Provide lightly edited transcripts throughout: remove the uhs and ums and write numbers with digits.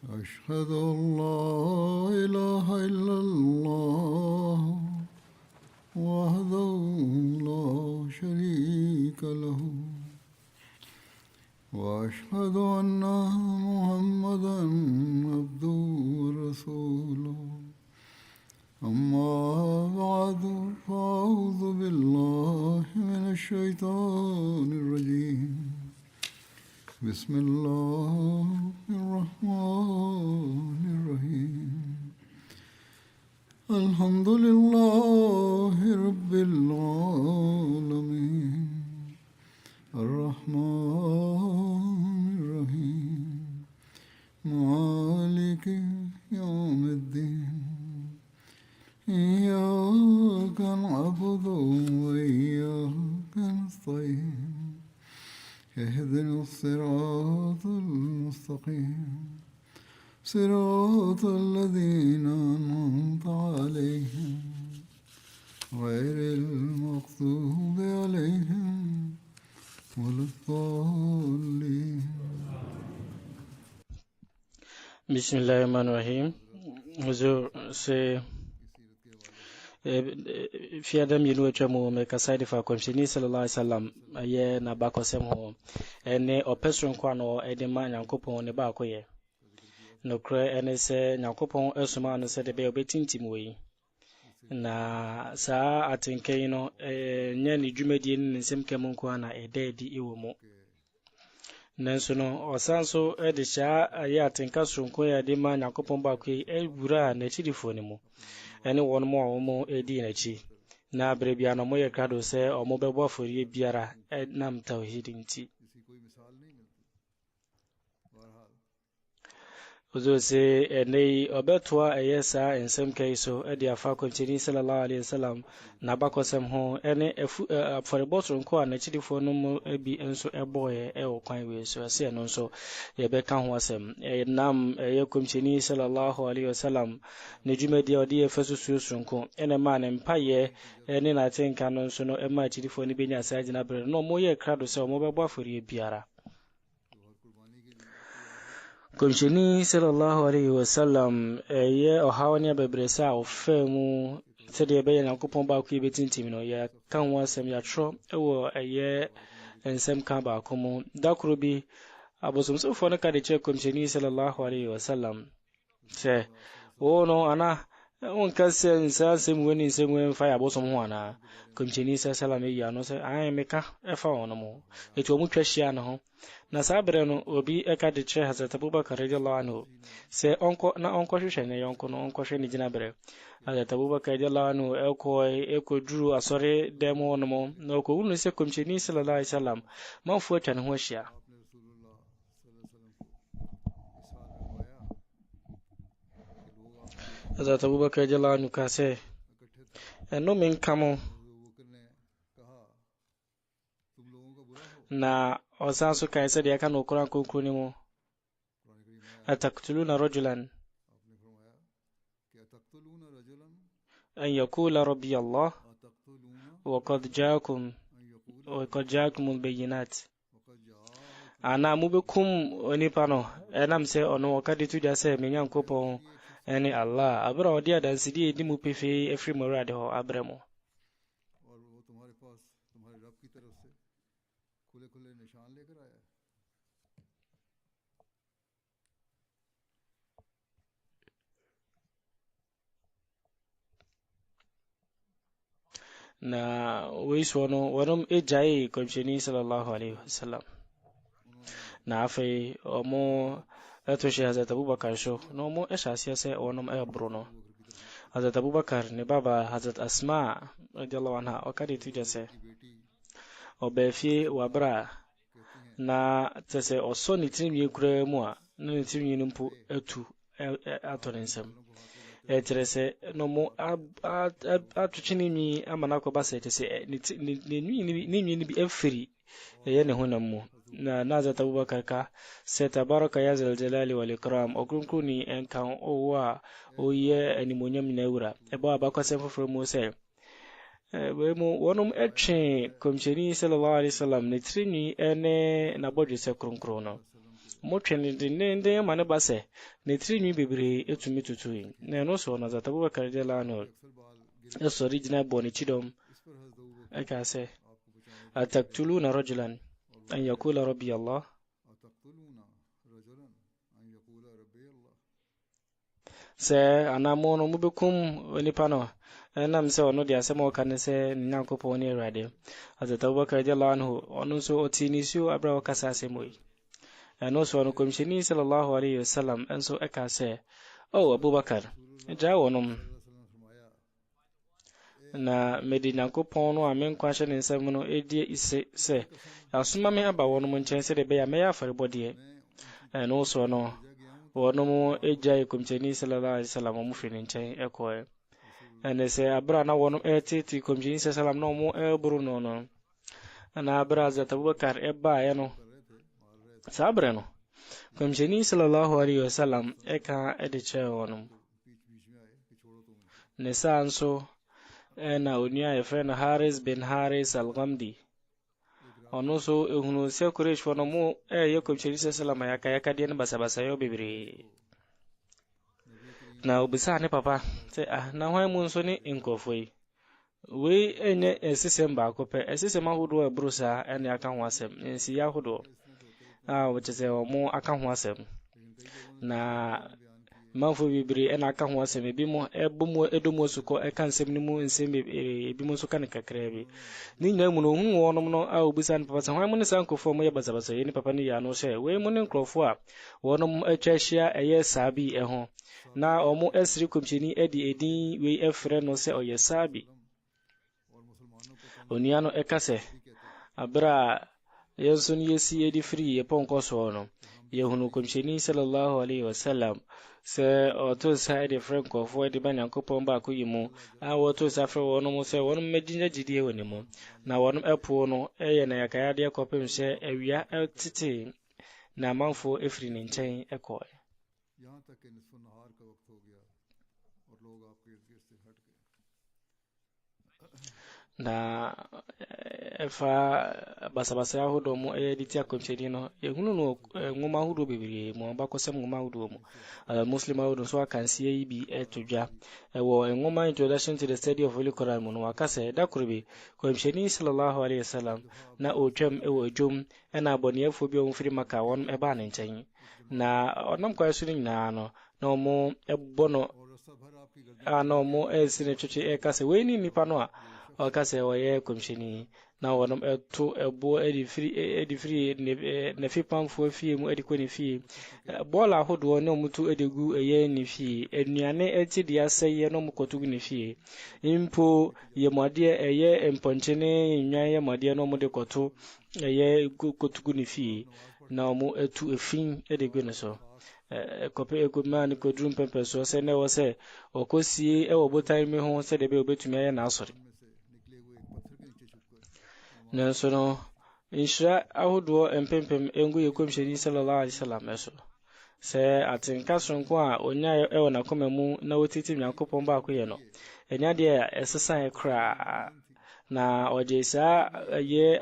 أشهد أن لا إله إلا الله وحده لا شريك له وأشهد أن محمدا عبده ورسوله أما بعد فأعوذ بالله من الشيطان الرجيم بسم الله الرحمن الرحيم الحمد لله رب العالمين الرحمن الرحيم مالك يوم الدين إياك نعبد وإياك نستعين اهدنا الصراط المستقيم صراط الذين أنعمت عليهم غير المغضوب عليهم ولا الضالين. بسم الله الرحمن الرحيم. Huzur sai fi adam yinu etwamu me kasai fa komshini sallallahu alaihi wasallam aye na bakosem ho ene opesun kwa no ede ma nyankopon ne ba akoye no kre ene se nyankopon esuma no se de be obetintim wi na saa atenkai no nya ni dwumadi ni nsem kemu kwa na ede di iwo mu nanso no osanso ede sha aye atenka sonko ya de ma nyankopon ba akoye ewura na chirifo ne mu ene won mo omo edi na chi na brebia no mo ye krado se omo bebo afori biara nam tawhid nti ozo se ene obetwa ayesa ensem kaiso edi afa kontini sallallahu alaihi wasallam na bakosem ho ene afori botro nko na chidifo no mo ebi enso eboye okwan we so ase no so ye beka ho asem nam ye kontini sallallahu alaihi wasallam ne jumedi odi efesusu nko ene ma ne mpaye ene na tenka no so no ema chidifo ni benya asaje na bre no mo ye krado se mo bebo afori biara komshini sallallahu alaihi wasallam ye ohawani abebresa ofemu sede be ya kupon ba ku ibetintim no ya kan wasem ya tro ewo eye ensem kan ba komo dakro bi abosomso fo na ka de che komshini sallallahu alaihi wasallam se wono ana on kase nsasem woni nsem wen fa ya bosom ho ana komshini sallallahu alaihi ya no se ai meka efa wono mo eto mu twahia no ho na sabre no obi eka de che Hazrat Abubakar radiyallahu anhu se onko hwehwe ne yonko no onko hwe ne gina bre Hazrat Abubakar radiyallahu anhu eko duru asore demo no mo no ko unu se komchini sallallahu alaihi wasallam manfu atwa ne ho hia Hazrat Abubakar radiyallahu anhu ka se eno min kamo na osanso kai se de aka no Quran kokru ni mo ataktuluna rajulan an yaqula rabbi Allah wa qad jaakum albayinat ana mubekum oni pano enam se ono wakadi tuja se menyankopon eni Allah abra odi adansidi edi mu pefe efri morade ho abremo na wiswono wonum ejai komshini sallallahu alaihi wasallam na afei omo atoshi Hazrat Abubakar sho no mo eshasia se onum bruno Hazrat Abubakar ne baba Hazrat Asma radiyallahu anha okadi tujase obefi wabra na tese osoni trimye kura mu a na trimye numpu etu atonensem etrese no mo atuchini mi amana ko basa tese ni bi efri ye ne honam mu na Hazrat Abubakar ka se tabaraka ya zal jalali wal ikram okunkuni enkan owa oye animonyam na ewura eba abakwase foforo mu se we mu wonum etwe komcheni sallallahu alaihi wasallam ne trini ene na bodje se kronkrono motwene den ma ne ba se ne tiri nwi bebre etumi tutu na no so na Hazrat Abubakar de lano eso original boni chidom aka se ataktuluna rajulan an yaqula rabbi Allah se anamono mubekum nipa no nam se ono de asem o kan se Nyankopon ni Awurade Hazrat Abubakar de lano ono so otinisiu abra o kasa asemoi no so no komshini sallallahu alaihi wasallam enso aka se o Abubakar ja wonum na medi Nyankopon no amen kwahye ne nsam no edie ise se asoma me aba wonum nchen se de be ya me ya farebode no so no wonum ejai komshini sallallahu alaihi wasallam mu fini nchen ekoe ene se abra na wonum etiti komshini sallallahu no mu eburu no no na abra Hazrat Abubakar eba ya no sabre no komshini sallallahu alaihi wasallam eka ediche wonum ne sanso na onia efren Haris bin Haris al-Ghamdi ono so ehunu se Quraysh wono mu ye komshini sallallahu yaka de basabasa yo bibiri na obisa ne papa se na hwan mu nso ni inkofoi we enye esisem ba kope esisem ahodo ebrusa ene aka ho asem ensi ya ahodo which is mu aka ho asem na manfo bibiri ena aka ho asem ebi mo ebumo edomo suko eka nsem ni mu nsem ebi mo suka ne kakra bi ni nyina mu no hu wonom no a obisa ne papa se hwan mu ne sankofo mo ye basabasa ye ni papa ni ya no hye we mu ne nkrofo a wonom atwahia eye sabi eho na omo esri komchini edi edin we efre no se oye sabi oniano ekase abra yensun yesi edi free ye ponko so no yehunu komchini sallallahu alaihi wasallam se oto side franco fo de Nyankopon ba ko yimu a woto safre wono mo se wono medinja jidie woni mo na wono epo no eye na yakaya de kopem se awia titi na manfo efri ni nchen ekoe यहाँ तक कि निस्फ नहार का वक्त हो गया और लोग आपके इर्द गिर्द से हट गए na efa basabasa ahodo mo editia komchedi no ehunu no ngoma ahodo bebiri mo bakosem ngoma ahodo mo muslim ahodo so akansie yi bi etodwa ewo ngoma introduction to the study of Holy Quran mo no akase da kurbi komchedi sallallahu alaihi wasallam na otwam ewo jom na aboniefo bi o mfiri maka won eba ne nchen na onam kwa su nyina no na mo ebono ana mo esine twetwe ekase we ni nipa no a okase oye komshini na wonum eto ebo edi free ne fipamfo fie mu edi koni fie bola hodo no mutu edegu eye ni fie enuane eti dia seye no mukotu ni fie impo ye mode eye emponchene nwan ye mode no mude kotu eye kotu ni fie na mu etu efin edegu ne so kope ekumani ko drum pempe so se ne wo se okosie e obotan mi ho se de be obetumi eye na asori na so no inshra ahodo empempem engu yekomsheni sallallahu alaihi wasallam eso se atinka sonko a onya e na komemu na wotiti Nyankopon ba ko ye no enya de esesa ekra na ojesa ye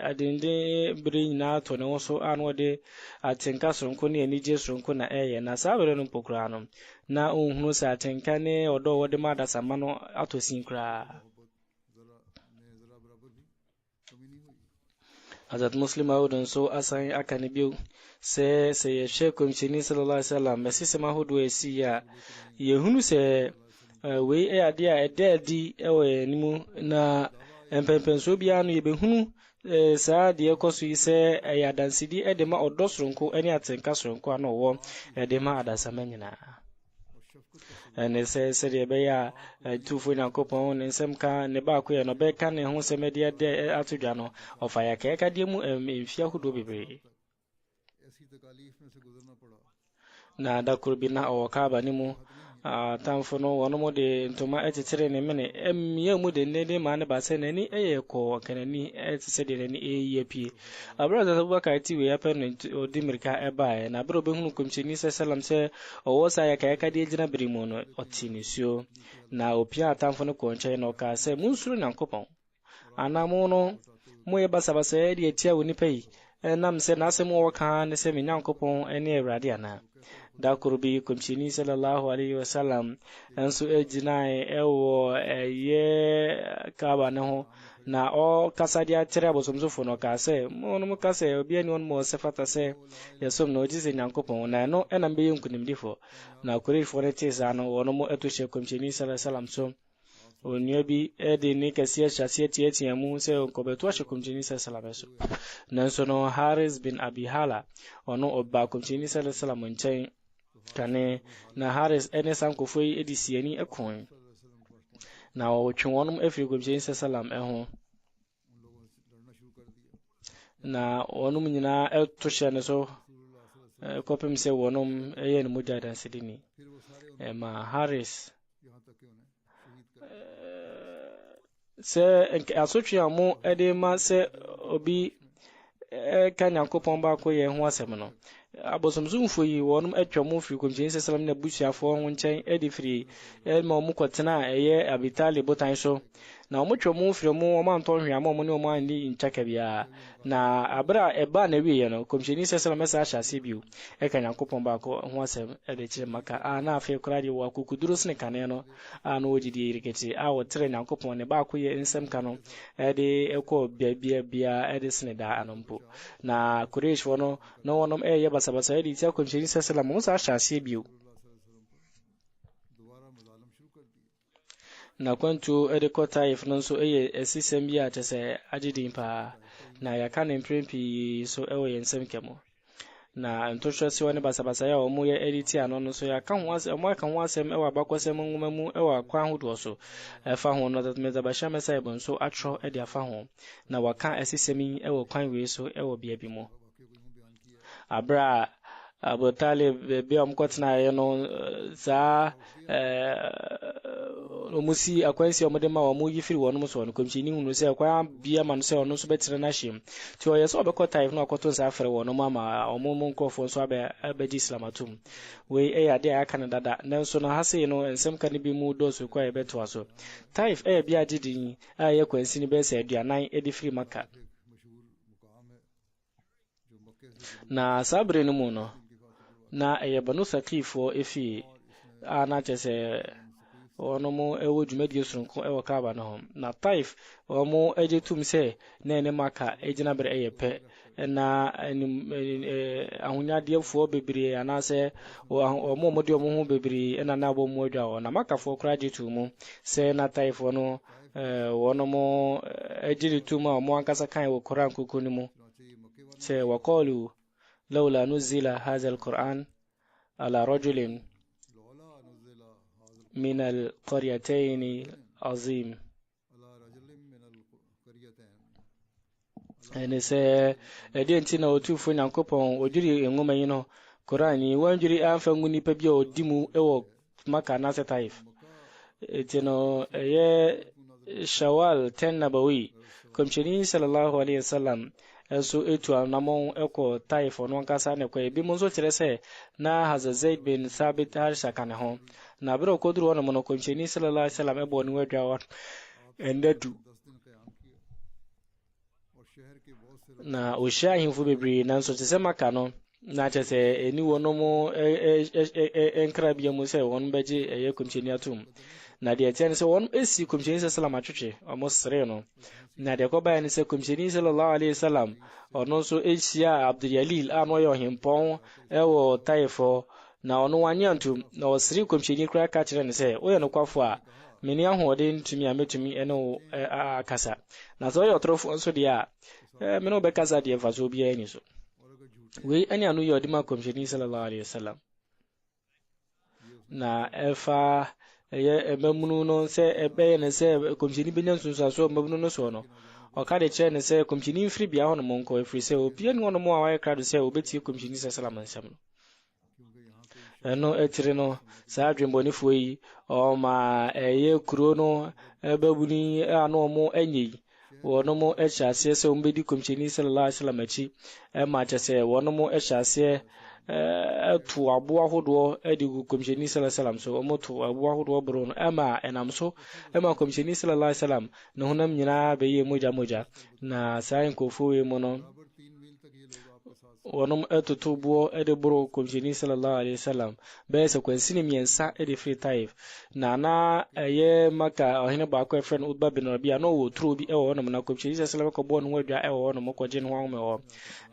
adinde brin na to ne so anu de atinka sonko ne enije sonko na eye na sabere no pokra no na ohunu sa atinka ne odo wode ma da samano atosin kra Hazrat Muslim Awudun so asan akane biu se ye komchini sallallahu alaihi wasallam mesi sema hodo esi ya yehunu se we e ade a edadi ewe nimu na empempenso bia no yebehunu saa de ekoso ise ya dansidi edema odosronko eni atenka sronko ana wo edema adasama nyina ene se de be ya tufu Nyankopon ne nsem ka ne ba ko ye no be ka ne ho se media de atudwa no ofa ya ka de mu mfia hudo bebe na da kurbi na o ka ba ni mu tamfo no wono mo de ntoma etitere ne mene emye mu de ne ma ne ba se ne ni eye ko kanani etise de ne eye pie abraza Abubakar ti we ya pe no odimirka eba na bro be hunu komchini sallam se o wosa ya ka de gina brimo no otinisio na opia tamfo no ko nche no ka se munsuru Nyankopon anamu no mo ye basabasa ye de etia woni pai nam se na se mo waka ne se me Nyankopon ene Awurade ana da kurubi kumchini sallallahu alaihi wasallam enso ejinai ewo eye kaba ne ho na o kasadi atere abosomsofo no ka se mo no ka se obi ani on mo se fata se yesom no jise Nyankopon na no enam be yunkunimdifo na kurifo ne tisa no wono mo etoshe kumchini sallallahu alaihi wasallam so onua bi ede ne kase hyase tietia mu se nkobeto ahye kumchini sallallahu alaihi wasallam nanso no Haris bin Abi Hala ono oba kumchini sallallahu alaihi wasallam nchen kane na Haris ene sankofo yi edisiani ekon na otwe wonum afiri kumchini sallallahu alaihi wasallam na wonum nyina etoshe ne so kopem se wonum eye ne mujadan sidini ma Haris se asotwe amu ede ma se obi ka Nyankopon ba ko ye ho asem no abosomsumfo yi wonum atwamo firi kumchini sallam na busuafo ho nchen edi firi ma omu kotena eye Abitali botan so na omu twamo firi mu o man ton hwea ma omu ne omu andi nchaka bia na abra eba na wiye no kumchini sallam sa ahase biu ka Nyankopon ba ko ho asem ede kire maka na afi kurade wa kukuduro sne kane no no ojidi iriketi wotre Nyankopon ne ba ko ye nsem kano ede ekọ bia ede sne da anompo na Quraysh wono no wonom eye basabasa edi tia kumchini sallam mo sa ahase biu na kwantu ede ko Taif no so eye esisem bia tese agidin pa na yakane mprempi so ewo yensem kemo na ntoshosi wani basabasa ya omu ye editi ano no so ya kan wase omu kan wase ewa bakosem nwumamu ewa kwa hodo so efa ho no that meza basha mesa ebon so atro ede afa ho na waka esisemi ewo kwan we so ewo bia bi mo abra Abu Talib be amkotna ye no za omusi akwansi omode ma omu yifiri wonu so no komchini hunu se akwa bia man se onu so betre na him ti o yeso obekọ Taif no akoto nsa afere wonu ma omu nkofo so abeji islamatum we ade aka na dada nanso no hase no ensem kan bi mu do so kwa ebeto aso Taif bia didin aye kwansi ni be se aduanan edi firi Makka na sabre no mu no na Banu Thaqifo efi na chese onomo ewo dwumadi surunko ewo Kaaba no na Taif omo ejetum se na ene Makka ejina bere eyepe na ahunyadefo bebre anase omo modi omo hu bebre na na bo mu adwa na Makka fo kra jetu mu se na Taif no onomo ejiritum omo ankasa kan wo Quran kokoni mu se waqalu لولا نزل هذا القرآن على رجل من القريتين عظيم ene se edenti na otufo Nyankopon odiri enwoma yi no Qur'ani wanjuri anfa nguni pa bia odimu ewo Makka na se Taif etino ye Shawwal 10 nabawi komchini sallallahu alaihi wasallam so etu anamon eko Taif no nkasa ne kwa bi munzo tirese na Zaid bin Thabit harsha kan ho na bro kodru wono mono komchini sallallahu alaihi wasallam ebo ni wedwa wa endedu na oshahin fu bebri nanso tisema kano na chese eni wono mo enkrabia mu se won beji eye komchini atum na de tian se won esi komchini sallallahu atwetwe almost sere no na de ko ba ni se komchini sallallahu alaihi wasallam ono so esia Abdul Yalil ano yo himpon ewo Taifo na ono wanyantu na osiri komchini kra ka kire ne se oye no kwafo a meni ahode ntumi ametumi ene akasa na so yo trofo so dia meno be kasa dia faso bia ni so we ani anu yo dima komchini sallallahu alaihi wasallam na efa ye ememunu no se ebe ne se komchini benya sunsu so ememunu no so no o ka de che ne se komchini free bia hono monko efri se obi ni hono mo awa krado se obeti komchini sallallahu alaihi wasallam eno etire no sa adwembo ni fuyi o ma eye kuro no ebebuni anu mo enyi wono mo echase se ombedi komchini sallallahu alaihi wasallam achi ma chese wono mo echase tu abu ahodo edigu komchini sallallahu alaihi wasallam so omo tu abu ahodo bro no enam so komchini sallallahu alaihi wasallam no hunam nyina be ye moja na sayin ko fuwe mo no wɔnom ɛtoto boɔ ɛde boro kɔmhyɛni sallallahu alaihi wasallam bɛyɛ sɛ kwansini mmiɛnsa ɛde firi Taif na ɛyɛ Maka ɔhene baako ɛfrɛ no Utba bin Rabia no wɔ turo bi ɛwɔ hɔnom na kɔmhyɛni sallallahu alaihi wasallam kɔbɔ no ho adwa ɛwɔ hɔnom kɔgye no ho ahome hɔ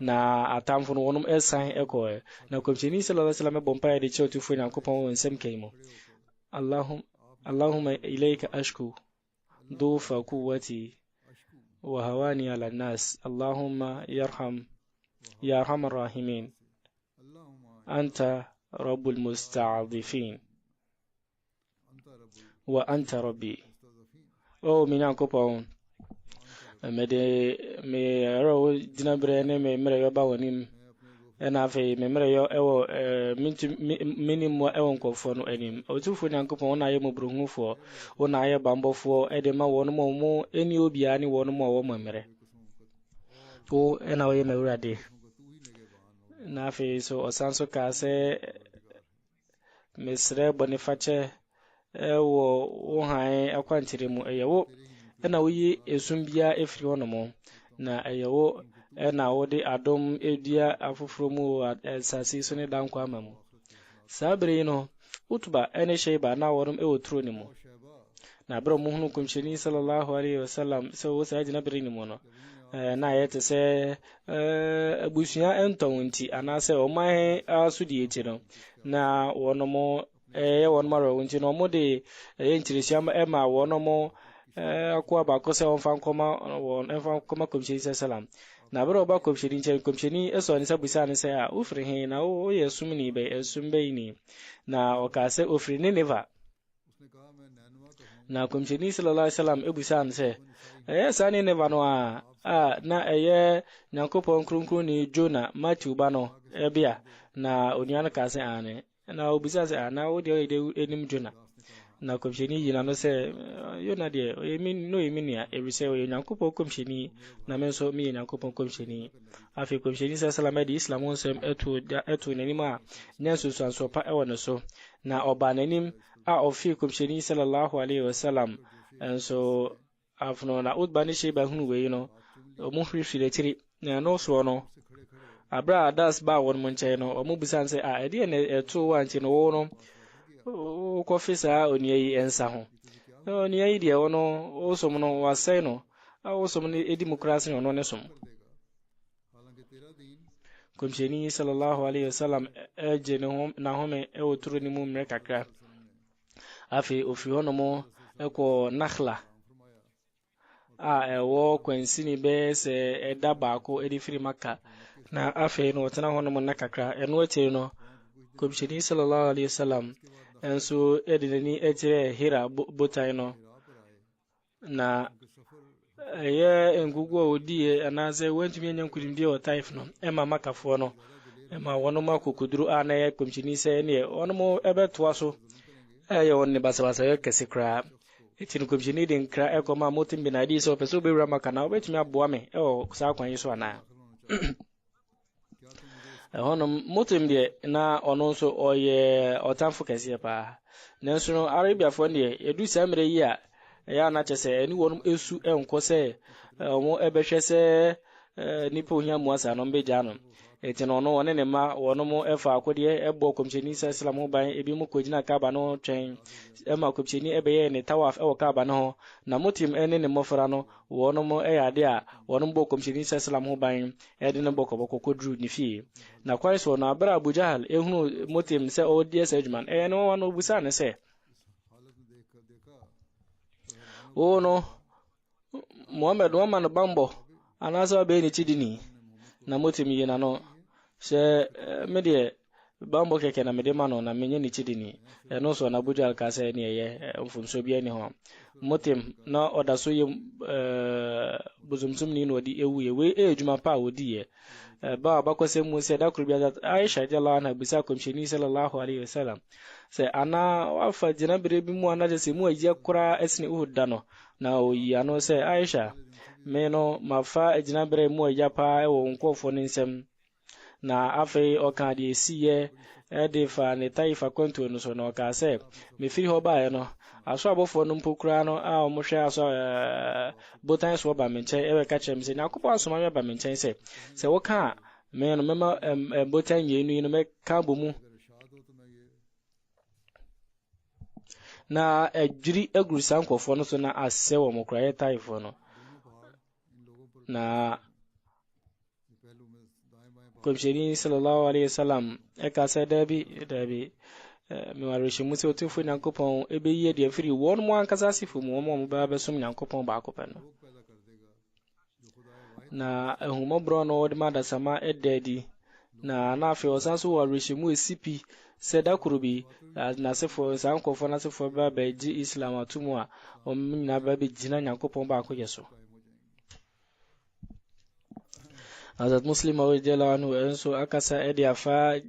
na atamfo no wɔnom ɛsan ɛkɔɛ na kɔmhyɛni sallallahu alaihi wasallam ɛbɔ mpaeɛ de kyerɛ ɔtufo Nyankopɔn wɔ nsɛm kan mu Allahumma ilayka ashku dufa quwwati wa hawani ala nas Allahumma yarham يا أرحم الراحمين أنت رب المستعضفين وأنت ربي أو من ينكبون me ro dina brene me mere yo ba wonim na fe me mere yo ewo minim wa ewo nkofo no anim otufo Nyankopɔn na ye mobruhufo na ye bambofo e de ma wono mo eni obia ni wono mo wo mere ko ena wo ye mewurade na fe so osanso ka se mesre boniface ewo wo han akwantire mu eyewo ena wo yi esumbia efiri hono mo na eyewo ena wo de adom edia afoforo mu sasi so ne dankwa amamu sabre no utuba ene sheba na worum ewotro ni mu na bro mu hunu kumshini sallallahu alaihi wasallam so wo sa jina bere ni mu no na yete se abusuya entonti anase o mai asudi eti no na wonomo wonomo ro nti no mo de entirisia ma wonomo akwa ba ko se onfan koma komshini sallam na bro ba komshini nche komshini eso ni sabusa ni se a ufri hin na o yesum ni be esum be ni na o ka se ufri ni neva na komshini sallallahu alaihi wasallam ebusa ni se sani neva no na eye Nyankopɔn kronkron ni Jona Matthew ba no ebia na onuan ka se ane na obisa se ana wo de enim Jona na komshini yina no se Jona de emi no emi nia erise o Nyankopɔn komshini na menso mi Nyankopɔn komshini afi komshini sallallahu alaihi Islam onsem etu nanim a nyanso sanso pa ewo no so na oba nanim a ofi komshini sallallahu alaihi wasallam enso afno na Utba ni sheba hunu we no omo hwehwire tiri na no so no abra das ba won mo nche no omo busan se ede na eto wa nche no wo no ko fisa oni yi ensa ho oni yi de wo no osom no wasai no osom ni edemocracy no ne som komsheni sallallahu alaihi wasallam eje ne na home e woturo ni mu mre kakra afi ofi hono mo eko Nakhla ewo kwensini be se eda baako edifiri Maka na afi no tena hono mo nakakra eno etiri no komsheni sallallahu alaihi wasallam enso edinani etire Hira botai no na ye ngugu odie anaze wentumi nyankurimbi o Taif no ema Makafo no ema wono makokuduru ana ye komsheni se ne wono mo ebetoa so ye wonni basabasa ye kesikra etini komsheni de nkra ekoma motim binadi so peso be rama kana obetumi aboa me sa kwan yiso ana hono motim de na ono so oye otamfo kese pa nanso no Arabia fo ne edu samre yi a ya na chese eni wonum esu enko se omo ebehwe se nipa ohia muasa no mbeja no etino no wone ne ma wonom efa akode ebo komsheni sallallahu ban ebi mu kogina kaba no twen ema komsheni ebeye ne tawaf ewo kaba no na motim ene ne mofra no wonom eyade a wonom bo komsheni sallallahu ban ede ne bokoboko kodru ni fie na kwaiso na abra Abu Jahal ehunu motim se o DS ejman no wano busa ne se no Muhammad Waman Bambo anasa be ni chidini na motim yina no se medie Bambo keke na mede mano na menye ni chidini no so na Abu Jahal ka se ne ye mfumso bia ni ho motim na odaso ye buzumsum ni no di ewu ye we ejuma pa odi ye ba kwese mu se da kurbiya Aisha jalla na bisa komsheni sallallahu alaihi wasallam se ana wafa jinabire bi mu ana je se mu aje kura esni uhudda no na oyi ano se Aisha meno mafa jinabire mu aja pa ewo nkofo nsem na afi oka de siye edifa ne Taifa kontu no so no ka se me firi ho ba ye no aso abofo no mpokura no a omohwe aso botan so ba menchen ewe ka chem se Nyankopɔn asoma me ba menchen se woka me no mema botan yenu no me ka bomu na adwiri aguru sankofo no so na asɛ wɔ mokraye taifo no na komsheni sallallahu alaihi wasallam eka sɛ dabi me wareshi musi otufo nyankopɔn ebe yie de afiri wɔn mo ankasa sifo mu mo ba besom nyankopɔn ba akopɛ no na ehumobro no de madasama edadi na afi osanso wareshi mu esipi sɛ dakurubi na sefo sankofo na sefo ba ji islam atumu a omnyina ba be jina nyankopɔn ba akoyeso Hazrat Muslim radiyallahu anhu enso akasa edi afa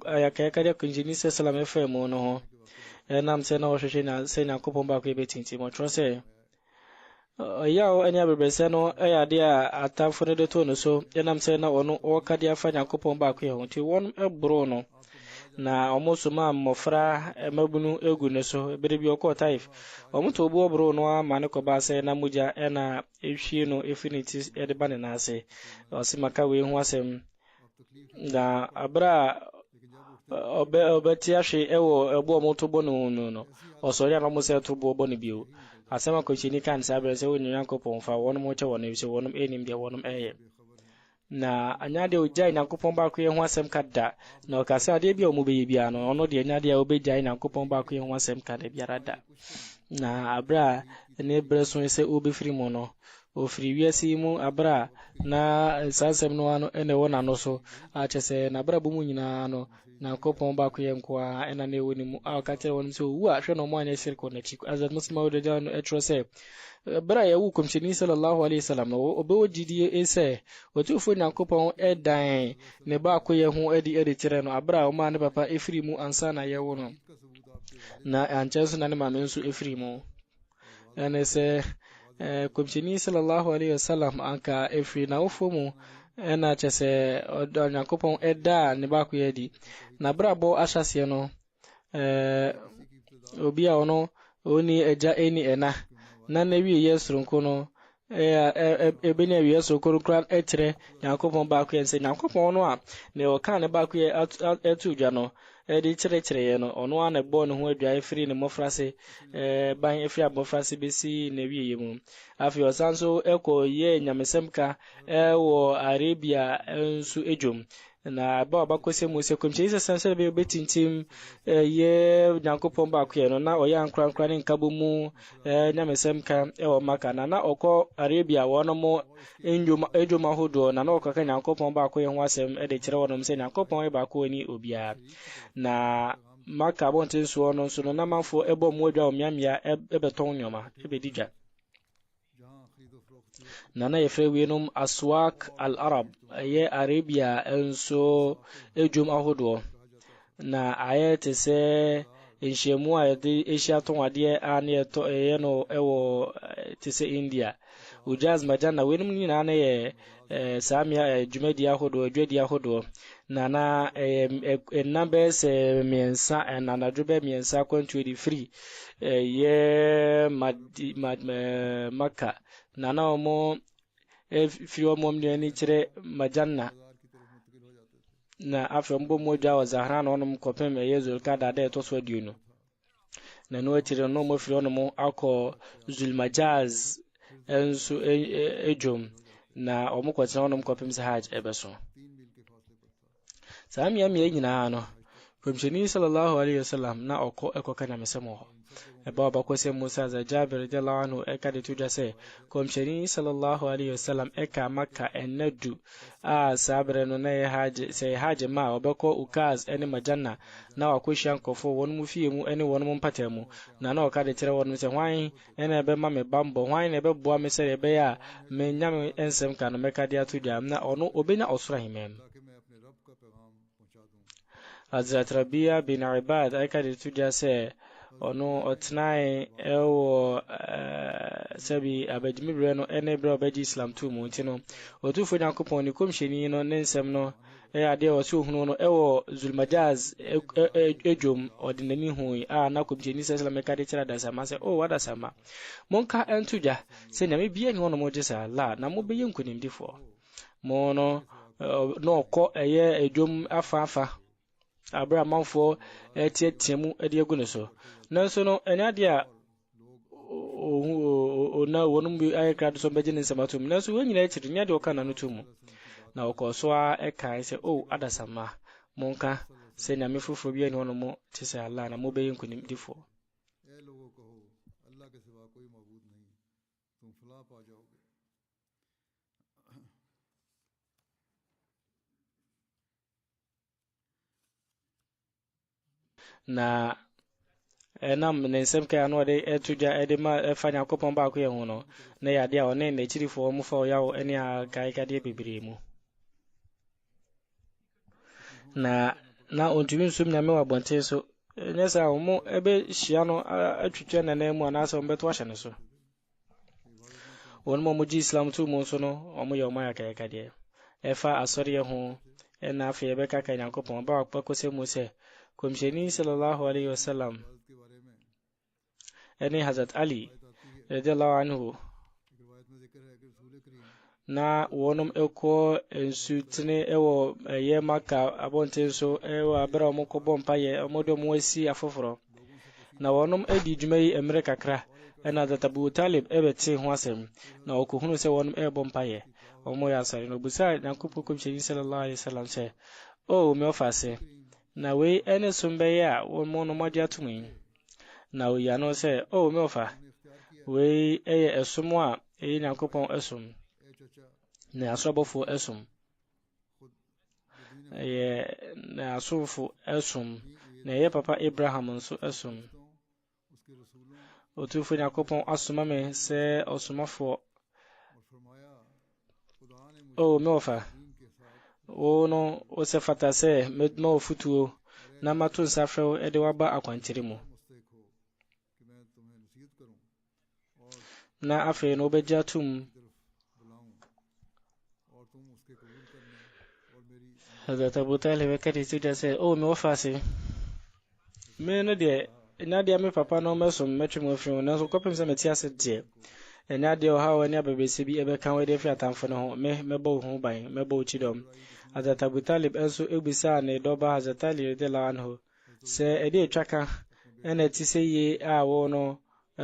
ayaka de kunjini sallam efemo no ho enam se na ohwehwe na se nyankopɔn ba ko ebetinti mo tro se yawo anya bebese no eyade a atafo ne de to no so enam se na ono o kade afa nyankopɔn ba ko ye ho ti won ebro no na omosoma mmofra mabunu egu ne so bere bi okọ taif omuto obu obro no ama ne ko ba se na muja na ehwie no infinity ede bane na ase osimaka we hu asem na abra obeti ahwe ewo ebu omuto bo no osori na mo se to bo bo ne bio asema ko chini kan sabre se wonu yankopon fa wonu mo che wonu se wonu enim de wonu eye na anyade ojai nyankopɔn ba ko ye ho asɛm kada na okasa ade bia omo be bia no ono de anyade a obejai nyankopɔn ba ko ye ho asɛm kada biara da na abra ne breso se obefiri mo no ofiri wiase mu abra na sasɛm no ano ene wona no so a kyese na abra bu mu nyina no nyankopɔn ba ko ye nkoa ena ne woni mu a okate won so wu a hwe no mo anya shirko na chiko azat muslima de jan etro se bra ya wu komshini sallallahu alaihi wasallam obewo jidie ese otufo nyankopɔn edan ne ba ko ye ho edi kire no abra o ma ne papa efiri mu ansa na ye wo no na ancheso na ne ma mensu efiri mu ene se komshini sallallahu alaihi wasallam anka efiri na ofo mu ena chese nyankopɔn eda ne ba ko ye di na bra bo ahyase no obi a ono oni eja eni ena na wi yesronko no ebe na wi yesronko kran etre nyankopɔn ba ko yense nyankopɔn no a ne o kan ne ba ko etu dwa no edi kyerɛkyerɛ ye no ono a ne bɔ ne ho adwa efiri ne mofrase ban efiri abofrase besi ne wi ye mu afi osanso ekɔ ye nyamesemka wo Arabia ensu ejom na ba kose mu se komche isa sanse be betintim ye nyankopɔn ba ko ye no na oya ankra ne nkabo mu nyamesemka wo maka na okɔ Arabia wono mo ejoma hodo na okɔ nyankopɔn ba ko ye ho asɛm de kyerɛ wonom se nyankopɔn ba ko ni obia na maka bontin so no so no na manfo ebo mu adwa omiamia ebeton nyoma ebedidwa nana yefre wenum aswak al-arab ye Arabia enso ejum ahodo na ayete se enshemu ayede Asia ton ade ane to ye no ewo tese India ujaz majana wenum ni na ye samia jumedi ahodo adwadi ahodo nana numbers miensa nana jobe miensa kwantuedi free ye maka nana omo fi omo mni kire majanna na afro mbo moja wa zahra na onum kopem yezul kada de to so diunu na no tire no mo fi onum akọ zulmajaz ensu ejom na omo kwatira onum kopem sa haj ebeso samia mi nyina no komsheni sallallahu alaihi wasallam na ekoka na mesemo eba ba kwese Musa za Jabir radiyallahu anhu eka de tuja se komsheni sallallahu alaihi wasallam eka Makka enadu a sabre no na haje se haje ma obeko ukaz eni majanna na wakoshian kofo won mu fie mu eni won mu mpatemu na na oka de tere won se hwan ena ebe ma me bambo hwan na ebe boa me se ebe ya me nyam ensem ka no meka de atuja na ono obenya osura himem Hazrat Rabia bin Ibad eka de tuja se ono otnai ewo sabi abadimibre no ene bra obaji Islam tu mu ntino otufo nyankopon ni komsheni no nensem no ade o so hunu no ewo zulmajaz ejom odinani hu na komsheni sallallahu alaihi wasallam kira da sama se wada sama monka entuja se na me bia ni wono mo jesa la na mo be yenkunim difo mono no ko eye edwom afa abra manfo etietiemu ede agu ne so nanso no enya de a na wonum bi ayekra so beje ne nsamatum nanso we nyina ekiri nya de oka na no tumu na okoso a ekai se adasama monka se nyame fufuro bi ani hono mo tise Allah na mo be yinkunim difo na enam ne nsem ka no de etuja ede ma efanya kopon ba ko ye hu no na ya de a one na chirifo mu fa ya o ene a kai ka de bibire mu na ontumi nsum nyame wa bonte so nyesa mu ebe hia no atwitwa na na mu anasa ombeto ahye ne so won mo ji Islam tu mu so no omo ye omo ya kai ka de efa asori ye hu ena afa ebe ka ka nyankopon ba akpa ko se mu se komsheni sallallahu alaihi wasallam ene Hazrat Ali radiyallahu anhu na wonum eko ensutne ewo ye maka abonte so ewo abra omko bompa ye omodo mwesi afoforo na wonum edi dwumai emre kakra ena Hazrat Abu Talib ebeti ho asem na okohunu se wonum bompa ye omo ya sare no busa nyankopon komsheni sallallahu alaihi wasallam se me ofase na we ene sumbe ya wonmo no madi atumi na ya no se me ofa we eye esumo a nyankopon esum na asobofo esum na asofo esum na ye papa Abraham nso esum otufu nyankopon asuma me se osumafo me ofa no o se fata se medma ofutuo na matu nsafrew ede waba akwantiri mu na afi no beja tum Hazrat Abu Talib kati tuja se me ofase me no de nya de me papa no mesom metwe mo fi na so kopem se meti ase de nya de o ha wani abebese bi ebe kan we de fi atamfo no ho mebo ho ban mebo chidom Hazrat Abu Talib enso ebisa na doba Hazrat Ali de la anhu se ede twaka ena ti se ye a wo no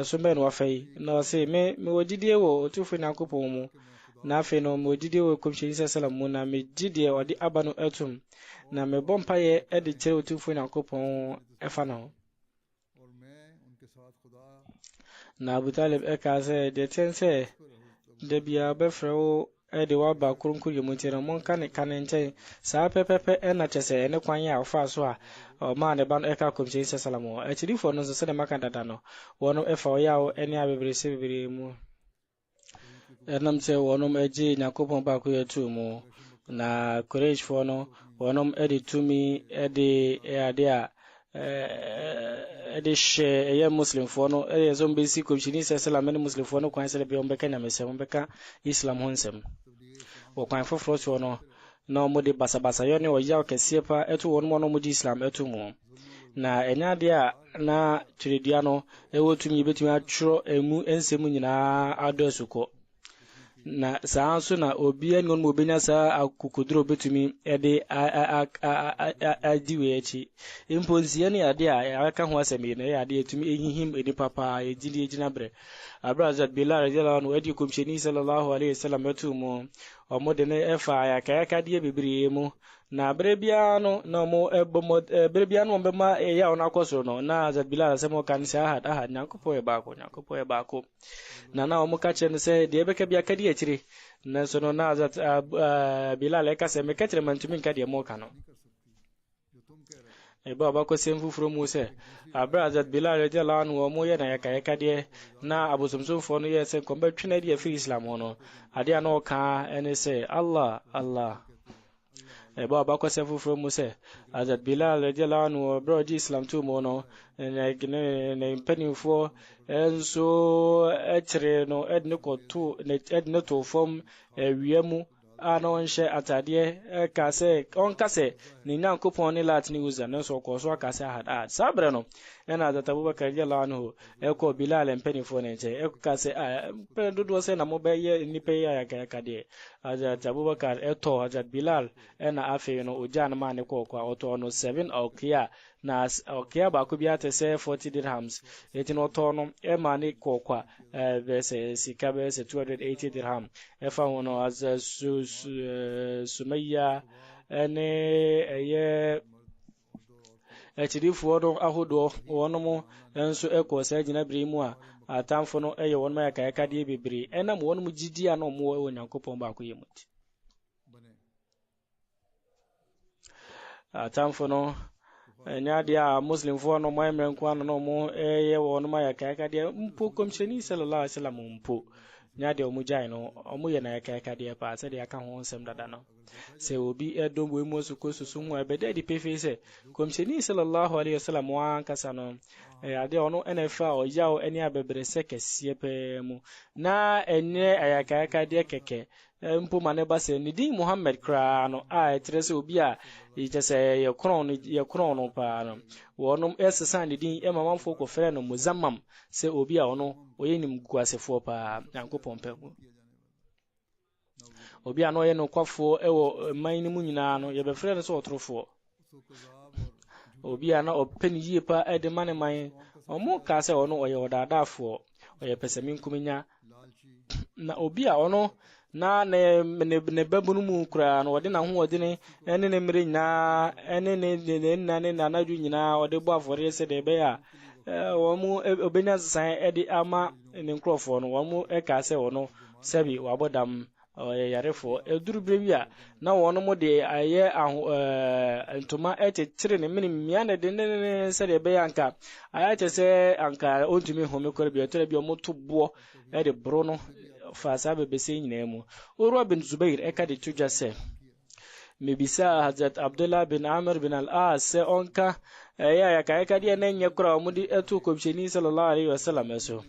so me no afai na se me wodidie wo otufu nyankopon mu na afi no me wodidie wo komsheni sallallahu na me gidie odi abano etum na me bompa ye ede kire otufu nyankopon efa no na Abu Talib eka se de tense de bia befrewo ede wa ba kurunkuri mu tira mon kan nche sa pepepe ena chese ene kwan ya ofa so a ma ne ban eka komsheni sallallahu echirifo no se ne makanda no wono efa o yawo ene abebere se bebere mu enam se wonom eji nyakopon ba ko yetu mu na courage fo no wonom edi tumi edi ade a edi she eye muslim fo no eye zombe si komshini sallallahu alaihi muslim fo no kwan se be ombeka na mese ombeka islam honsem wo kwan foforo so no na mo de basabasa yo ne o yaw kese pa etu wonom no mo di islam etu mu na enya de a na tredua no ewo tumi betumi atro emu ensemu nyina adosuko na saanso na obi ani mo benya sa akukuduro betumi ede adiwe echi imponzie ne ade a aka ho asemi ne ade etumi ehihim eni papa ejili ejina bre Hazrat Bilal radiyallahu anhu edi komsheni sallallahu alaihi wasallam etumo omode ne efa ya kaya die bibiri mu na brebiano no mo brebiano mbema ya ona kwosoro no na Hazrat Bilal asemo kanisa ahad nyankopon e bako na omuka chen se de beka bia kadi echiri na so no na Hazrat Bilal eka se meketre mantumi kadi mo kano baba ko semfu from Musa Hazrat Bilal radiyallahu anhu mo ye na ya kadi na Abu Sumsum fo no ye se kombe twena de fi Islam no ade ana ka ene se Allah baba ko semfu from Musa Hazrat Bilal radiyallahu anhu bro ji Islam tu mo no ne penifo enso etre no edne ko tu edne to form wiemu ano nche atade ka se on ka se ni Nyankopɔn ne lat ne uza no so ko so aka se ahad sabre no na Hazrat Abubakar radiyallahu anhu ko Bilal empenifo ne nche ka se pe dodo se na mo be ye ni pe ya ka de Hazrat Abubakar Hazrat Bilal na afi no ojan ma ne ko oto no 7 okia na okia ba ko bia te se 40 dirhams etin oto no ma ne ko verse sika verse 280 dirham fa hono az Sumayya ene eye echirifuo no ahodo wono mo enso eko sa gina birimu atamfo no eye wono ya ka de bibiri enam wono mu gidi a no mo Onyankopɔn ba ko yemuti atamfo no enya dia muslim fo no mo emrenko ano no mo eye wono ma ya ka de mpo komsheni sallallahu alaihi wasallam mpo nya de omujai no omuye na ya ka de pa se de aka ho nsem dada no se obi edom we mo su ko susu ho ebede di pefe se komsheni sallallahu alaihi wasallam wa kasa no ade ono enefa o yawo eni abebre se kese pe mu na enye ayaka de keke mpo mane ba se ni din Muhammad kra no etrese obi a ijese ye kron no pa no wono esesa ni din mamamfo ko fere no muzammam se obi a ono oyenim guasefo pa Nyankopɔn pe obi a no ye no kwafo ewo man ni mu nyina no ye be fere no so otrofo obi a na openi yie pa ede mane man omo ka se ono oye odadafo oye pesamin kuminya na obi a ono na ne babunu mu kura no wode na ho wode ne ene ne mere nyina ene ne na du nyina wode bo afore se de be ya wo mu obenya san ede ama ne nkrofo no wo mu ka se wono sabi wabodam yarefo eduru brewia na wono mu de aye ntoma etetire ne mini mia ne de ne se de be ya nka aya che se anka ontumi home kore bi otere bi omoto bo ede bro no fasa bebese nyina mu Urwa bin Zubair eka de tuja se mebisa Hazrat Abdullah bin Amr bin al-As se onka ya ka de na nya kura mu di etu komsheni sallallahu alaihi wasallam eso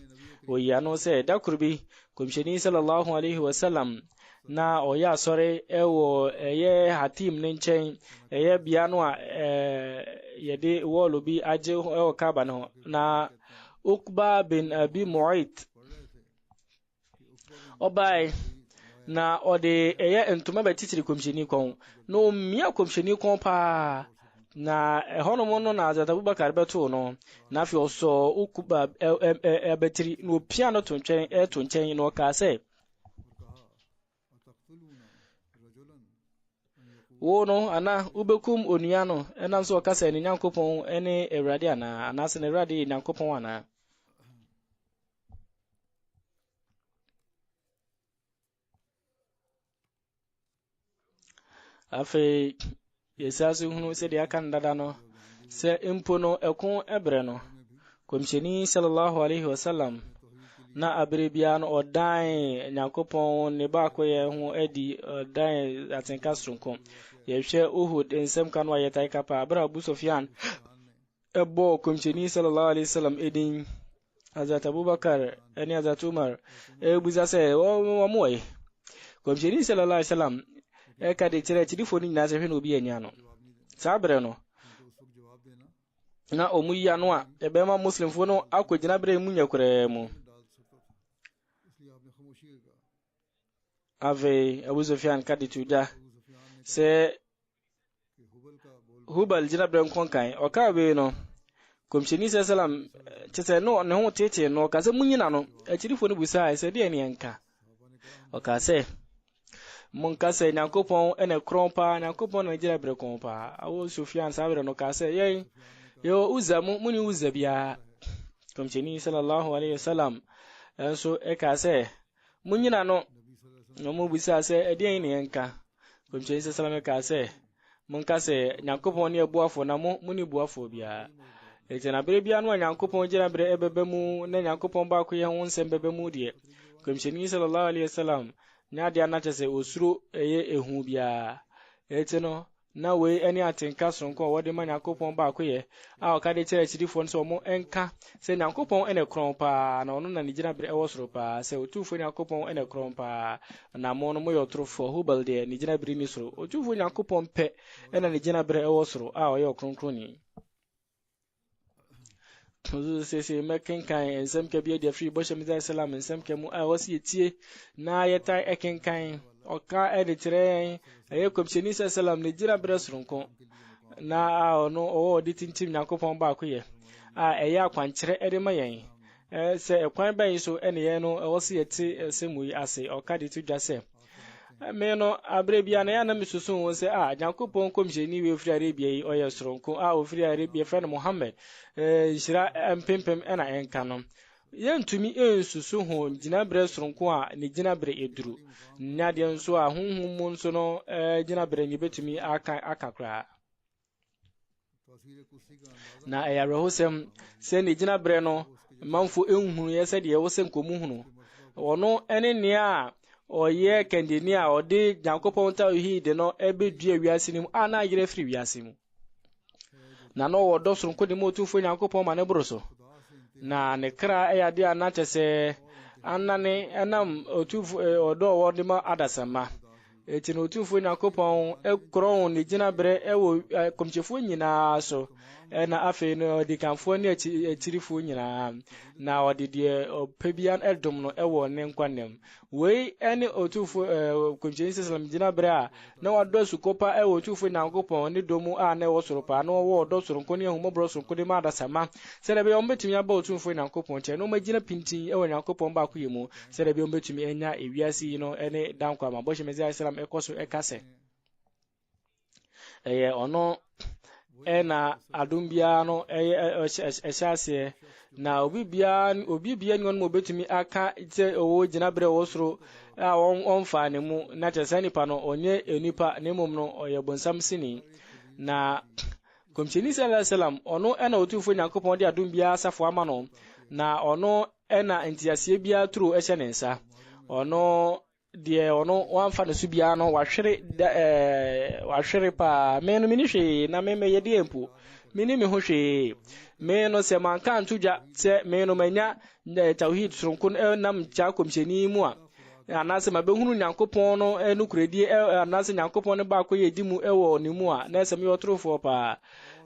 oya no se da kurbi komsheni sallallahu alaihi wasallam na oya sore ewo eye hatim ne nchen eye bia no a yede wolu bi aje ewo kaba no na Ukba bin Abi Mu'ayt obai na ode eye ntoma betitiri komsheni kon no mia komsheni kon pa na hono mono na Hazrat Abubakar beto no na fi oso Ukuba betiri no piano to nchen no ka se wono ana ubekum oniano enam so ka se ni Nyankopɔn ene Ewrade ana se ne Ewrade Nyankopɔn ana afe yesasu hunu se de aka ndada no se impo no ekon ebre no komsheni sallallahu alaihi wasallam na abrebia no odan Nyankopɔn ne ba ko ye hu edi odan atenka sunko ye hwe Uhud ensem kan wa yetai kapa abra Abu Sufyan ebo komsheni sallallahu alaihi wasallam edin Hazrat Abubakar eni Hazrat Umar ebuza se wo moy komsheni sallallahu alaihi wasallam eka de tire tidifo ni nyina se hwe no obi anya no sabre no na omuya no a ebema muslim fo no akogina bre mu nyakura mu ave Abu Sufyan kadituda se Hubal jina bre nkonkan okabe no komsheni sallam tete no ne ho tete no ka se munyina no tidifo no busa se de ne enka oka se monka se Nyankopɔn ene krompa Nyankopɔn na jira bre krompa Abu Sufyan sabre no ka se ye yo uzamu muni uzabia komsheni sallallahu alaihi wasallam enso ka se munyina no no mu bisa se edien ne enka komsheni sallallahu ka se monka se Nyankopɔn ne ebuafo na muni buafo bia etena bre bia no Nyankopɔn jira bre ebebe mu na Nyankopɔn ba ko ye ho nsem bebe mu de komsheni sallallahu alaihi wasallam nya dia na chese osuro eye ehu bia eteno na we any atenka sonko wo de ma Nyankopon ba koye a o ka de kire chidifo nso mo enka se Nyankopon ene kron pa na ono na ni gina bere ewo soro pa se otufo Nyankopon ene kron pa na mo no mo yotrofo hubal de ni gina bere ni soro otufo Nyankopon pe ena ni gina bere ewo soro a o ye okronkron ni se mekenkan ensem ke bia de free bo shemza salam ensem ke mu a wasi etie na yeta ekenkan oka editre aye komsheni salam ni gira bere soronko na ono o di tintim Nyankopon ba koye a eya akwankyere ede mayen se ekwan ban so ene ye no wasi eti semu yi ase oka di tudwa se me no abre bia na ya na misusun won se Nyankopon komsheni we free Arabia yi oye soronko a o free Arabia friend Muhammad shira empempem ena enka no yentumi ensusu ho gina bre soronko a ne gina bre eduru nyade nso a honhum mu nso no gina bre ni betumi akakra na eyarehosem se ne gina bre no manfo enhunu ye se de wo se nkomu hunu ono ene ne a oye kendeni a ode Nyankopon ta ohi de no ebedua wiase nim ana yire firi wiase mu na no wodo soronko de motufo Nyankopon ma ne broso na ne kra eyade anache se anane enam otufo odo wode ma adasama eti no otufo Nyankopon ekron ne gina bere ewo komchefo nyina so na afi no dikanfo ne atirifo nyina na odede opebian edom no ewo ne nkwanem we ene otufo komcheni salam gina bere a na wado sukopa ewo otufo Nyankopon ne domu a na ewo soropa na wo odo soronko ne hu mobro soronko de ma adasama serebe ombetumi aba otufo Nyankopon che no magina pintin ewo Nyankopon ba koyemu serebe ombetumi enya ewiasi no ene dankwa ma bo shemezi salam ekoso ekase ono ena adumbia no eshase na obi bia ngon mo betumi aka ite owo gina bere wosoro a onfa ne mu na tesani pa no onye enipa ne mum no oyebonsam sini na komcheni salam ono ena otufo Nyankopon de adumbia safo ama no na ono ena entiasie bia tru ehyenensa ono die ono wanfa ne subia no wahwere pa me no minihwe na me yedi empu mini me ho hwe me no se manka ntuja se me no manya tawhid soronko nam cha komcheni mu a anase mabehunu Nyankopon no enukuredi anase Nyankopon ne ba koyedi mu ewo ne mu a na se me yotrofo pa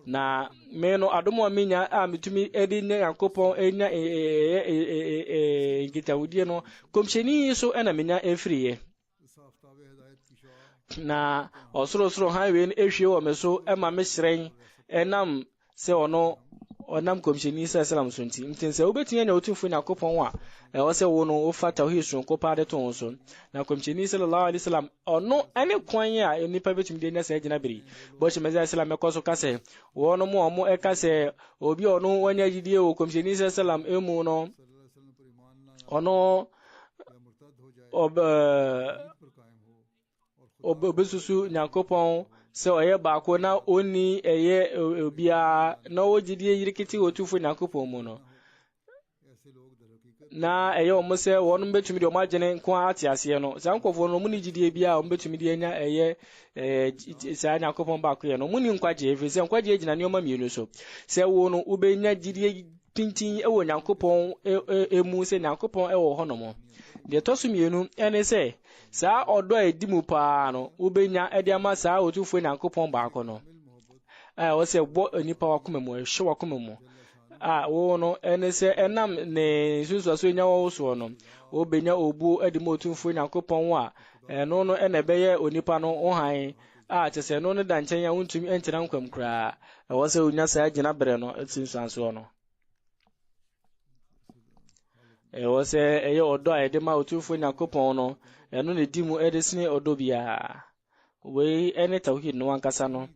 na me no adomo amenya a mitumi edi ne Nyankopon enya ngitawudie no komcheni so ena menya efriye na osoro highway no ehwe wo me so ema me hyren enam se onam komcheni salam so ntinse obetinye na otufo Nyankopon wa ewo se wo no ofa tawhid sonko pa de ton so na komcheni sallallahu alaihi wasallam ono ane kwan ya enipa betumi de nya sa gina biri bo shemezi salam ekoso kase wo no mo ekase obi ono wanya jidie wo komcheni salam emu no ono obesusu Nyankopon se oye baako na oni eye obia na wojidie yirikiti otufo Nyankopon mu no na eye omose wonu betumi de omagene nko atiase no sankofo no muni jidie bia ombetumi de enya eye sa Nyankopon baako ye no muni nkwaje efese nkwaje gina ne omamienu so se wo no ubenya jidie pintin ewo Nyankopon emu se Nyankopon ewo honomo de tosumienu ene se sa odo edimu pa no ubenya ede ama sa otufo Nyankopon baako no wo se bo enipa wakomemu ehwe wakomemu wo no ene se enam ne susuaso enya wo so no obenya obu edimo otufo Nyankopon wa eno no ene beye onipa no ohan chese no ne danchen ya wuntumi enkyena nkwam kra wo se onya sa gina bere no etinsanso no wo se eye odo a edema otufo Nyankopon no eno ne dimu edesine odo bia we ene tawhid no wankasa no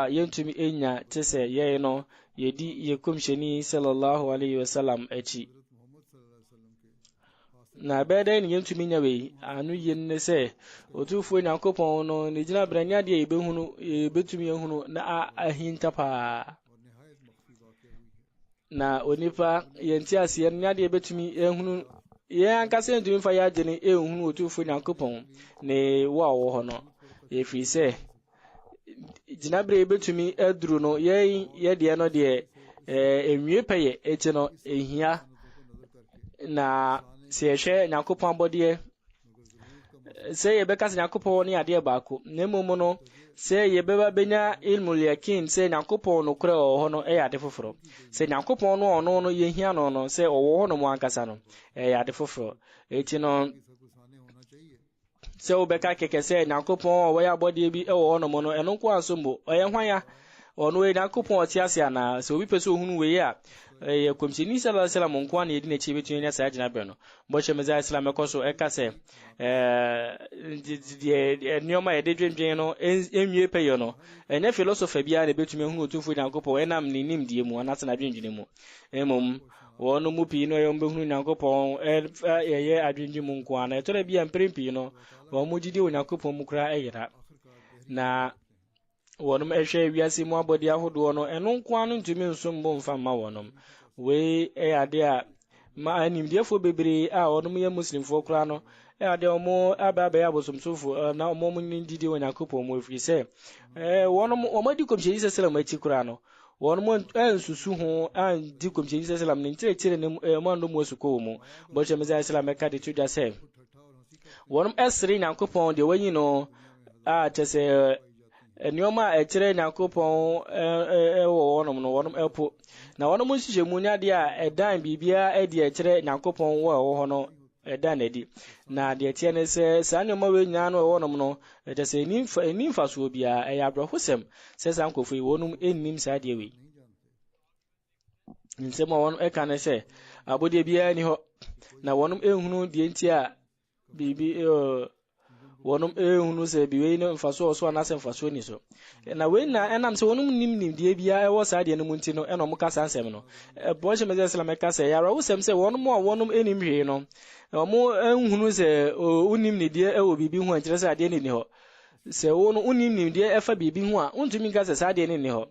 yentumi enya tese ye no yedi yekomsheni sallallahu alaihi wasallam echi na bede ni yentumi nya we anu yenne se otufo Nyankopon no ne gina branya de ebehunu ebetumi ehunu na ahinta pa na onipa yenti ase nya de ebetumi ehunu ye ankase ndumi fa ya gene ehunu otufo Nyankopon ne wa wo ho no efri se jinabre betumi aduru no ye de no de enwie peye eti no ehia na se ehwe Nyankopon abode se ye beka se Nyankopon ne ade baako na mmom no se ye beba benya ilmul yakin se Nyankopon no kure ho no ade foforo se Nyankopon no ono no ye hia no se owo ho no mo ankasa no ade foforo eti no se obeka keke se Nyankopon wo ya abode bi wo no mo no eno nko asombo oye hwan ya ono Nyankopon otiase na se obi pese ohunu we ya komishini sallallahu alaihi wasallam nko na edi na chi betu nya sa agina be no bo chemeza islam ekoso ekase nioma ede dwendwen no enwie peyo no enye philosopher bia na betumi hunu otumfo Nyankopon enam ni nimdie mu anase na dwendwen mu emom wono mu pi no yombe hunu Nyankopon ye adwendwen mu nko na etore bia mprempi no wo mu gidi Nyankopon mu kra eyira na wonom ehwe wiase mu abodi ahodo no eno nko anu ntumi nsombo mfa ma wonom we ade a ma animdiefo bebre a wonom ye muslimfo kra no ade omo ababa ya bosomsofo na omo mu ndidi Nyankopon mu efiri se wonom omadi komsheni selam achi kra no wonom ensusu ho andi komsheni selam ne ntire ne mando mu osuko mu bo chemeza selam eka de tuja se wonom esri Nyankopon de wanyi no a tese nioma etire Nyankopon wo wonom no wonom epo na wonom nhihemu nya de a edan bibia edi etire Nyankopon wo ho no edan edi na de tie ne se sa nioma we nya no wonom no etese nimfa so bia abrohosem se sa nkofo wonom ennim sa de we nsema wonom eka ne se abode bia ni ho na wonom ehunu de ntia bibi wonom ehunu se biwe no mfaso so na se mfaso ni so na we na enam se wonom nim de bia ewo sa de no munti no eno mo kasa nsem no bo che meze islam ka se yara wo sem se wonom enim hwe no omo ehunu se unim ni de ewo bibi hu akire se ade ni ho se wono unim ni de efa bibi hu a untumi ka se sa ade ni ho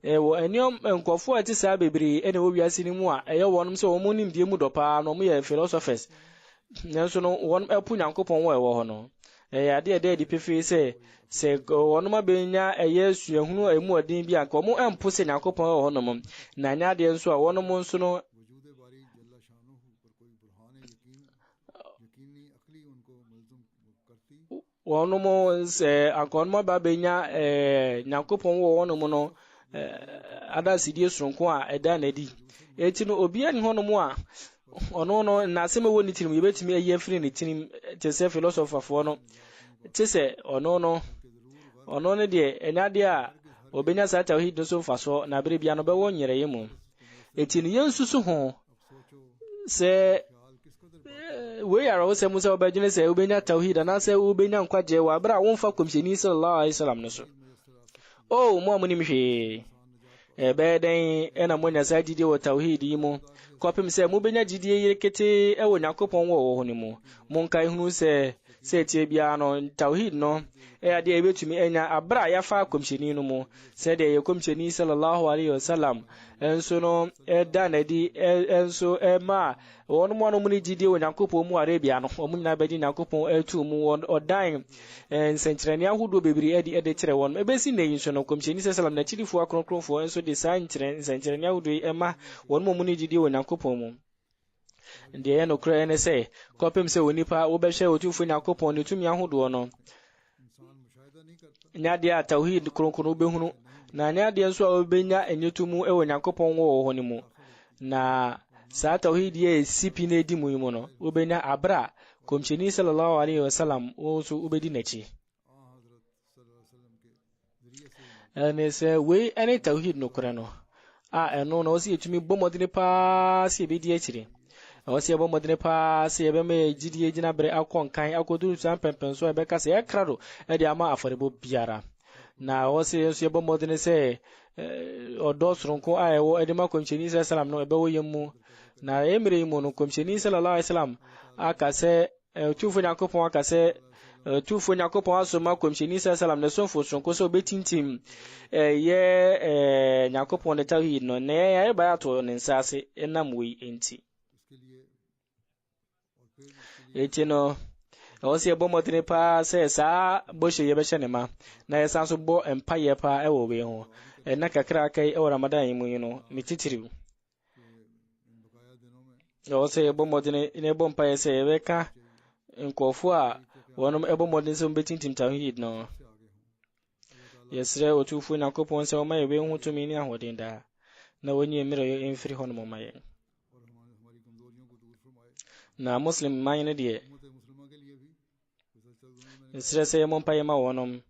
wo eniom enkofo ati sa bebiri ene wo wiase ni mu a eye wonom se womo nim de mu dopa no mo ye philosophers nanso no wonom epu Nyankopon wo ewo ho no ade di pefe se wonoma benya yesu ehunu emu odin bi anka omo empo se Nyankopon ho no mom na nya de nso a wonom nso no wonom se anka onoma ba benya Nyankopon wo wonom no ada sidie sonko a eda na di eti no obi ani honom a ono no na se me woni tirim yebetimi aye free ni tirim te se philosopher fo no te se ono no de enade a obenya sa tawhid so faso na bere bia no be wo nyere yemu eti no yensusu ho se we yara wo se musa obejine se obenya tawhid na se obenya nkwaje wa bra wonfa komsheni sallallahu alaihi wasallam no so mo amuni mhwe beden ena monya sa jide wo tawhid yimu kopim se mu benya jidie yekete ewo Nyankopon wo ho ni mu monka ihunu se tie bia no tawhid no ade ebetumi enya abra ya fa komsheni no mu se de ye komsheni sallallahu alaihi wasallam enso no eda na di enso ma wono mo no ni jidie wo Nyankopon mu Arabia no omu nyina bedi Nyankopon etu mu odan nsenkyerene ahodo bebiri ede kire won ebesi na yin so no komsheni sallallahu na chirifu akronkronfo enso de nsenkyerene ahodo ema wono mo ni jidie wo Nyankopon mu ndiye no kra ene se kopem se wonipa wo be hwe otufu Nyankopon ne tumi ahodo no nyade a tawhid kronkron obehunu na nyade nso a obenya enyetumu ewo Nyankopon wo ho ni mu na sa tawhid ye sipi na edi mu no obenya abra komsheni sallallahu alaihi wasallam wo so obedi nachi ene se we ene tawhid no kra no eno no si etumi bomodine pa si ebedi akire wasi ebo modine pa se ebe me jidie gina bre akonkan akodu san pempenso ebe ka se ekrado e de ama aforebo biara na wasi enso ebo modine se odo sronko ayewo edema komsheni sallam no ebe wo yemu na emre mu no komsheni sallallahu alaihi wasallam aka se tufu Nyankopon aka se tufu Nyankopon asoma komsheni sallam ne sonfo sronko so betintim ye Nyankopon de tawhid no na ya ba ato ne nsase enam wi enti etino also a bomodine pa says, Bush Yabeshanema, na sounds of bo and pie pa ewo, and Nakakrakay or Ramadan, Mititri. Also a bomodine in a bompire say, Reka, in Kofua, one of Ebomodism betting Tim Tawhid, no. Yesterday or two for Nakopon, so my way to me now, what in there. No one you mirror in 300 my. Na Muslim mine dear. Yesterday, Mompayama one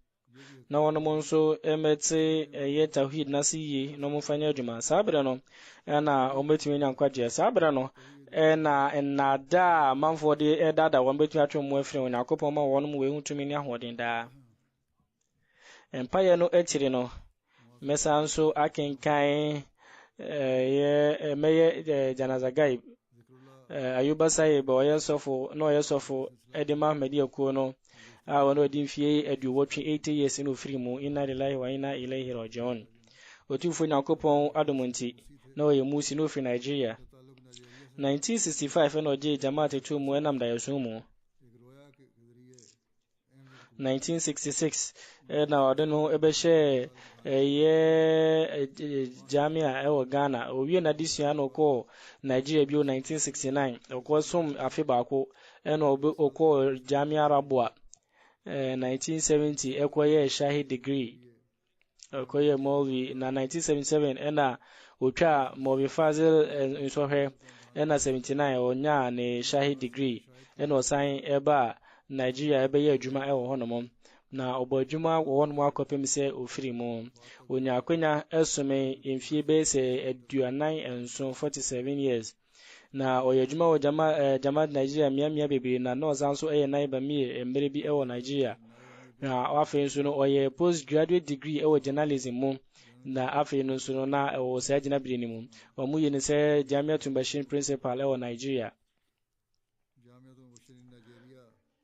na one monso emete ye tawhid nasi no mo fanya juma sabra no na ometumi nya nkwaje sabra no na da manfo de dada won betumi atwe mo afiri on akopon ma won mo we hutumi ni ahoden da empire no etiri no mesa nso akenkan ye meye janaza gaib ayuba saib oyesofo no oyesofo edima ahmedi akuo no wono odin fie edu wotwe 80 years no free mu inna lillahi wa inna ilaihi rajiun otufo nyakopon adomonti na oye musi no free Nigeria 1965 no je jamaat tu mu enam da yeso mu 1966 na odeno ebehye ye jamia ewo Ghana owie na disua no ko Nigeria bio 1969 okosum afi baako eno okọ jamia rabua 1970 ekoye shahid degree ekoye movi na 1977 ena otwa movi fazil nsohwe ena 79 onya ne shahid degree ena osan eba Nigeria ebe ye adwuma ewo honom na obo adwuma wo honom akopem se ofiri mu onya akwenya esome emfie be se aduanan enso 47 years na oye adwuma wo jama Nigeria miamia bebiri na no zanso eye nan ba mi emere bi ewo Nigeria na afi nso no oye postgraduate degree ewo journalism mu na afi nso no na ewo se agina biri ni mu omu ye ne se Jamia Tumbashin principal ewo Nigeria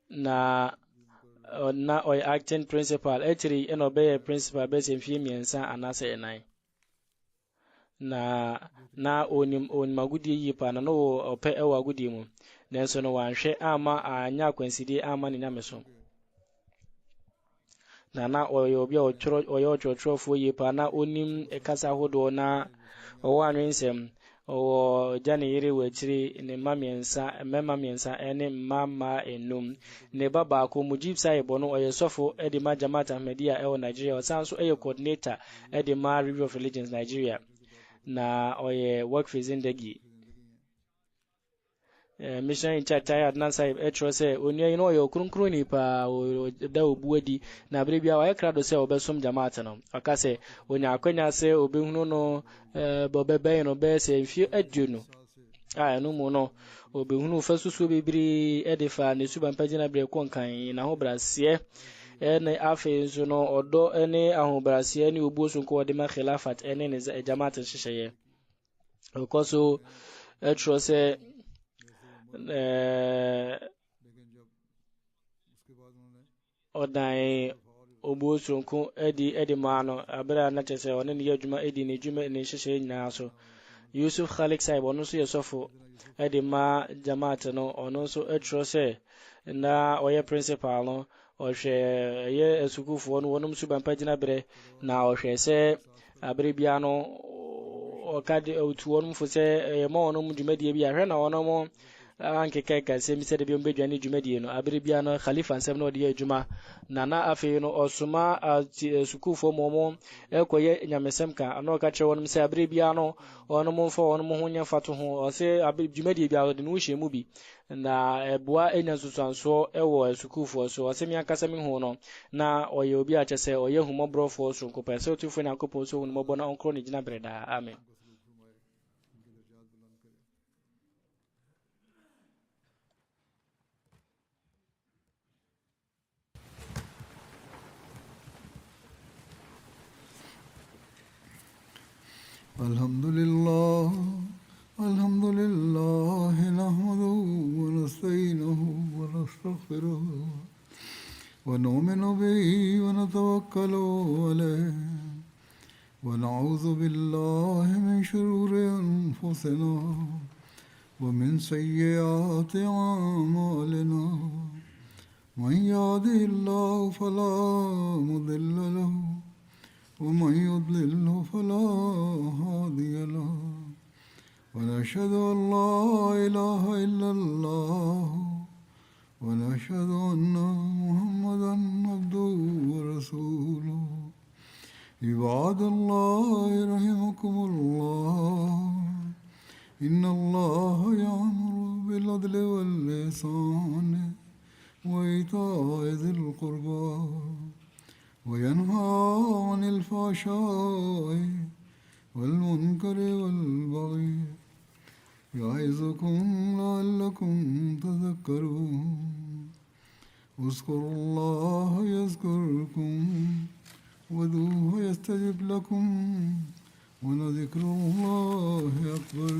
na oye acting principal etiri eno be principal be se mfie miensa anase enan na onim agudi yi pa na no ope ewo agudi mu nenso no wanhwe ama anya kwansidi ama ne nyameso na oye obi ochorofo yi pa na onim ekasa hodo na owo anwensem owo jane yire wachiri ne mamiensa ene mama enum ne baba ko Mujib Saibo no oye sofo edima Jamaat Ahmadiyya ewo Nigeria osanso eye coordinator edima Review of Religions Nigeria na oye work Zindagi mission in charge Adnan Saib etrose onye ino oye okrunkru ni pa da obuadi na brebia wa ekrado se obesom Jamaat no akase onya akwenya se obehunu no bobebe no be se mfie aduonu no mu no obehunu fasusu bibiri edefa ne suban pagina bre konkan na ho brase ene afi nso no odo ene ahobrase ne obuoso nko ode ma khilafat ene ne Jamaat nhyehyeye okoso etrose odai obuoso nko edi maano abra na chese one ne adwuma edi ne dwuma ne hyehye nyina so Yusuf Khalik Saib ono so yesofo edi ma Jamaat no ono so etrose na oye principal no ohwe ye esukufo no wonum suban pagina bre na ohwe se abre bia no okade otu wonum fo se ye ma wonum dwumadi bia hwe na wonum anke keka se mi se de biombe dwane dwumadi no abre bia no Khalifa nsem no de adwuma na afi no osuma sukufo momo ekoye nyamesem ka ano ka che wonum se abre bia no wonum fo wonum ho nya fato ho o se abre dwumadi bia de no hye mu bi na eboa enya susanso ewo sukufo so o se mi akasa mi ho no na oye obi a chese oye humobrofo so ko pese otufo na kopo so wonum bo na onkro ne gina breda amen. Alhamdulillah nahmaduhu wa nasta'inuhu wa nastaghfiruh wa nu'minu bihi wa natawakkalu alayhi wa na'udhu billahi min shururi anfusina wa min sayyiati a'malina من يهده الله فلا مضل له ومن يضلله فلا هادي له ونشهد أن لا إله إلا الله ونشهد أن محمدا عبده ورسوله عباد الله رحمكم الله إن الله يأمر بالعدل والإحسان وإيتاء ذي القربى وينهى عن الفحشاء والمنكر والبغي يعظكم لعلكم تذكرون اذكروا الله يذكركم وادعوه يستجب لكم ولذكر الله أكبر